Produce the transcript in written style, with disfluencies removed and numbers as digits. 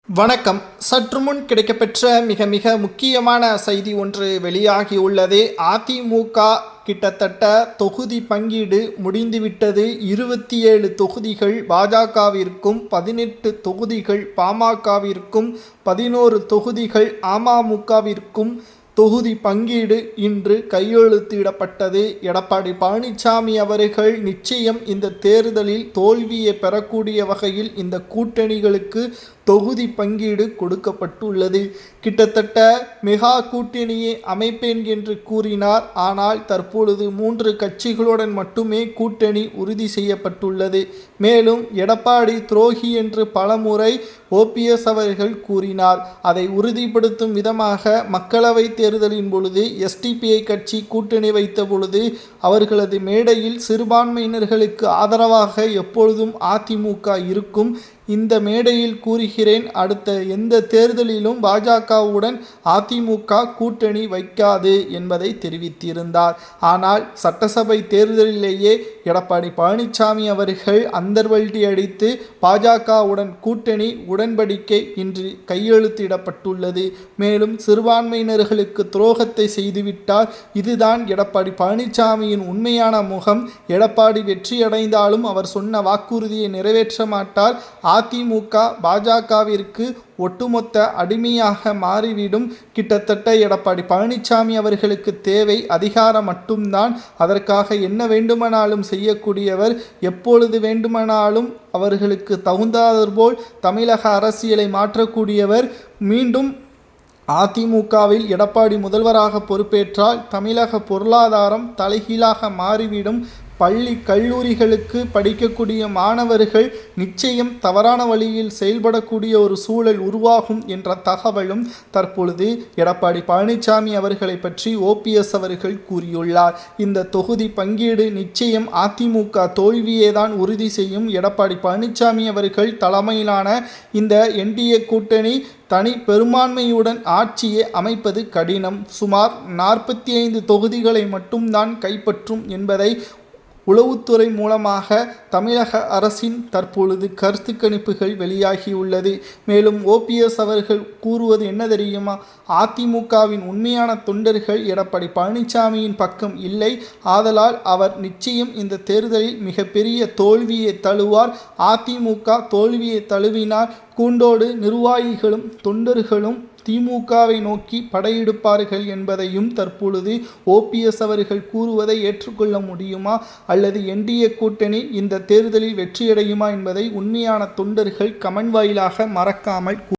வணக்கம். சற்று முன் கிடைக்கப்பெற்ற மிக முக்கியமான செய்தி ஒன்று வெளியாகியுள்ளது. அதிமுக கிட்டத்தட்ட தொகுதி பங்கீடு முடிந்துவிட்டது. 27 தொகுதிகள் பாஜகவிற்கும், 18 தொகுதிகள் பாமகவிற்கும், 11 தொகுதிகள் அமமுகவிற்கும் தொகுதி பங்கீடு இன்று கையெழுத்திடப்பட்டது. எடப்பாடி பழனிசாமி அவர்கள் நிச்சயம் இந்த தேர்தலில் தோல்வியை பெறக்கூடிய வகையில் இந்த கூட்டணிகளுக்கு தொகுதி பங்கீடு கொடுக்கப்பட்டுள்ளது. கிட்டத்தட்ட மெகா கூட்டணியை அமைப்பேன் என்று கூறினார். ஆனால் தற்பொழுது 3 கட்சிகளுடன் மட்டுமே கூட்டணி உறுதி செய்யப்பட்டுள்ளது. மேலும் எடப்பாடி துரோகி என்று பலமுறை ஓபிஎஸ் அவர்கள் கூறினார். அதை உறுதிப்படுத்தும் விதமாக மக்களவை தேர்தலின் பொழுது எஸ்டிபிஐ கட்சி கூட்டணி வைத்த பொழுது அவர்களது மேடையில் சிறுபான்மையினர்களுக்கு ஆதரவாக எப்பொழுதும் அதிமுக இருக்கும். இந்த மேடையில் கூறுகிறேன், அடுத்த எந்த தேர்தலிலும் பாஜகவுடன் அதிமுக கூட்டணி வைக்காது என்பதை தெரிவித்திருந்தார். ஆனால் சட்டசபை தேர்தலிலேயே எடப்பாடி பழனிசாமி அவர்கள் அந்தர்வல்டி அடித்து பாஜகவுடன் கூட்டணி உடன்படிக்கை இன்று கையெழுத்திடப்பட்டுள்ளது. மேலும் சிறுபான்மையினர்களுக்கு துரோகத்தை செய்துவிட்டார். இதுதான் எடப்பாடி பழனிசாமியின் உண்மையான முகம். எடப்பாடி வெற்றியடைந்தாலும் அவர் சொன்ன வாக்குறுதியை நிறைவேற்ற மாட்டார். அதிமுக பாஜகவிற்கு ஒட்டுமொத்த அடிமையாக மாறிவிடும். கிட்டத்தட்ட எடப்பாடி பழனிசாமி அவர்களுக்கு தேவை அதிகாரம் மட்டும்தான். அதற்காக என்ன வேண்டுமானாலும் செய்யக்கூடியவர், எப்பொழுது வேண்டுமானாலும் அவர்களுக்கு தகுந்தாற்போல் தமிழக அரசியலை மாற்றக்கூடியவர். மீண்டும் அதிமுகவில் எடப்பாடி முதல்வராக பொறுப்பேற்றால் தமிழக பொருளாதாரம் தலைகீழாக மாறிவிடும். பள்ளி கல்லூரிகளுக்கு படிக்கக்கூடிய மாணவர்கள் நிச்சயம் தவறான வழியில் செயல்படக்கூடிய ஒரு சூழல் உருவாகும் என்ற தகவலும் தற்பொழுது எடப்பாடி பழனிசாமி அவர்களை பற்றி ஓபிஎஸ் அவர்கள் கூறியுள்ளார். இந்த தொகுதி பங்கீடு நிச்சயம் அதிமுக தோல்வியை தான் உறுதி செய்யும். எடப்பாடி பழனிசாமி அவர்கள் தலைமையிலான இந்த என்டிஏ கூட்டணி தனி பெரும்பான்மையுடன் ஆட்சியை அமைப்பது கடினம். சுமார் 45 தொகுதிகளை மட்டும்தான் கைப்பற்றும் என்பதை உளவுத்துறை மூலமாக தமிழக அரசின் தற்பொழுது கருத்து கணிப்புகள் வெளியாகியுள்ளது. மேலும் ஓபிஎஸ் அவர்கள் கூறுவது என்ன தெரியுமா? அதிமுகவின் உண்மையான தொண்டர்கள் எடப்பாடி பழனிசாமியின் பக்கம் இல்லை. ஆதலால் அவர் நிச்சயம் இந்த தேர்தலில் மிகப்பெரிய தோல்வியை தழுவார். அதிமுக தோல்வியை தழுவினார் கூண்டோடு நிர்வாகிகளும் தொண்டர்களும் திமுகவை நோக்கி படையெடுப்பார்கள் என்பதையும் தற்பொழுது ஓபிஎஸ் அவர்கள் கூறுவதை ஏற்றுக்கொள்ள முடியுமா? அல்லது என்டிஏ கூட்டணி இந்த தேர்தலில் வெற்றியடையுமா என்பதை உண்மையான தொண்டர்கள் கமெண்ட் வாயிலாக மறக்காமல்